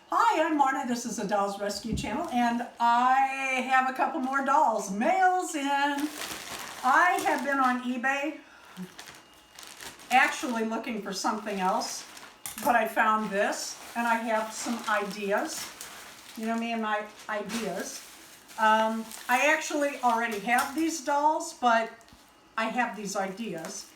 Hi, I'm Marna. This is the Dolls Rescue Channel, and I have a couple more dolls. Mail's in. I have been on eBay actually looking for something else, but I found this, and I have some ideas. You know me and my ideas. I actually already have these dolls, but I have these ideas.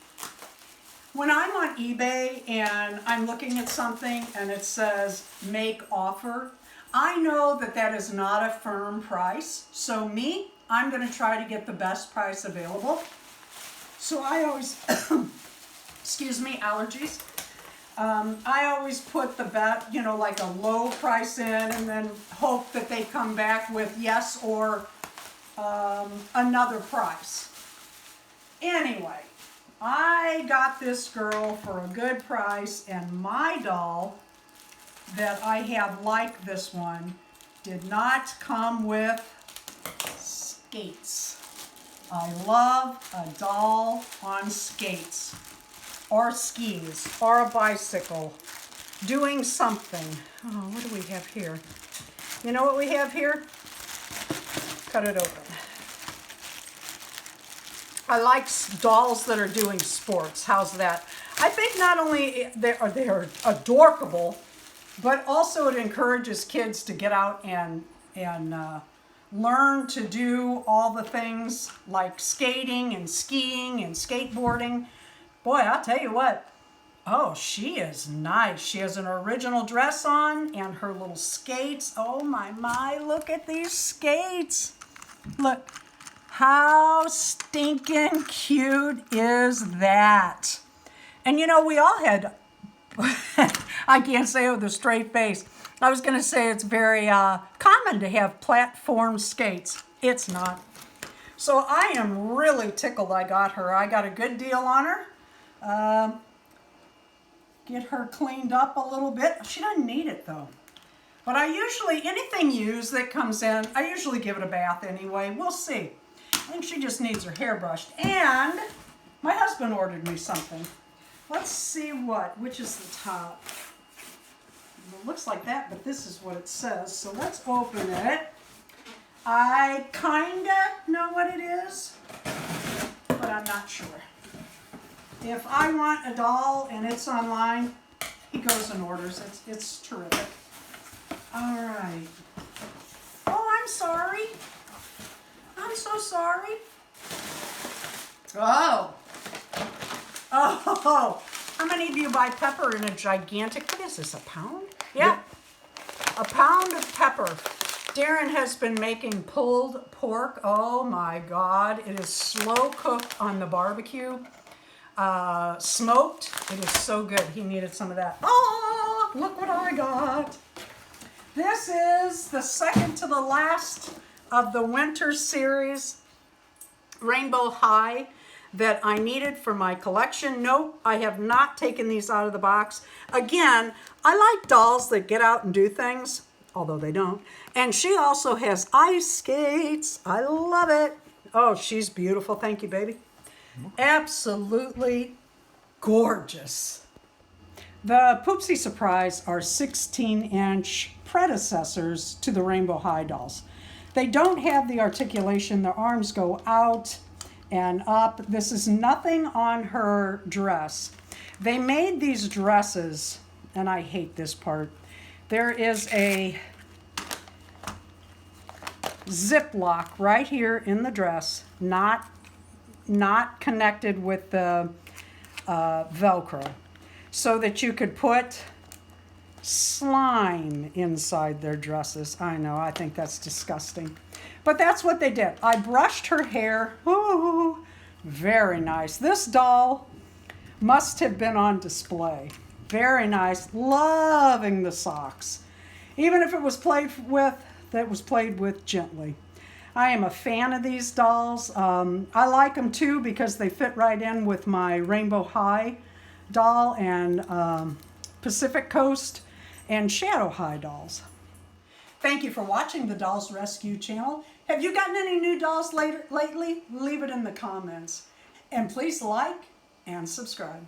When I'm on eBay and I'm looking at something and it says make offer, I know that that is not a firm price. So I'm going to try to get the best price available. So I always, excuse me, allergies. I always put the bet, you know, like a low price in and then hope that they come back with yes or another price. Anyway. I got this girl for a good price, and my doll that I have like this one did not come with skates. I love a doll on skates or skis or a bicycle doing something. Oh, what do we have here? You know what we have here? Cut it open. I like dolls that are doing sports. How's that? I think not only they are adorable, but also it encourages kids to get out and learn to do all the things like skating and skiing and skateboarding. Boy, I'll tell you what. Oh, she is nice. She has an original dress on and her little skates. Oh my, look at these skates. Look. How stinking cute is that? And you know, we all had, I can't say it with a straight face. I was going to say it's very common to have platform skates. It's not. So I am really tickled I got her. I got a good deal on her. Get her cleaned up a little bit. She doesn't need it though. But I usually, anything used that comes in, I usually give it a bath anyway. We'll see. I think she just needs her hair brushed. And my husband ordered me something. Let's see which is the top. It looks like that, but this is what it says. So let's open it. I kinda know what it is, but I'm not sure. If I want a doll and it's online, he goes and orders it. It's terrific. All right. Oh, I'm sorry. I'm so sorry. Oh, how many of you buy pepper in a gigantic, what is this, a pound? Yeah, a pound of pepper. Darren has been making pulled pork. Oh my God, it is slow cooked on the barbecue. Smoked, it is so good. He needed some of that. Oh, look what I got. This is the second to the last of the winter series Rainbow High that I needed for my collection. Nope, I have not taken these out of the box. Again, I like dolls that get out and do things, although they don't. And she also has ice skates. I love it. Oh, she's beautiful. Thank you, baby. Absolutely gorgeous. The Poopsie Surprise are 16-inch predecessors to the Rainbow High dolls. They don't have the articulation. Their arms go out and up. This is nothing on her dress. They made these dresses, and I hate this part. There is a zip lock right here in the dress, not connected with the Velcro, so that you could put slime inside their dresses. I know, I think that's disgusting. But that's what they did. I brushed her hair. Ooh, very nice. This doll must have been on display. Very nice. Loving the socks. Even if it was played with, that was played with gently. I am a fan of these dolls. I like them too because they fit right in with my Rainbow High doll and Pacific Coast and Shadow High dolls. Thank you for watching the Dolls Rescue Channel. Have you gotten any new dolls lately? Leave it in the comments. And please like and subscribe.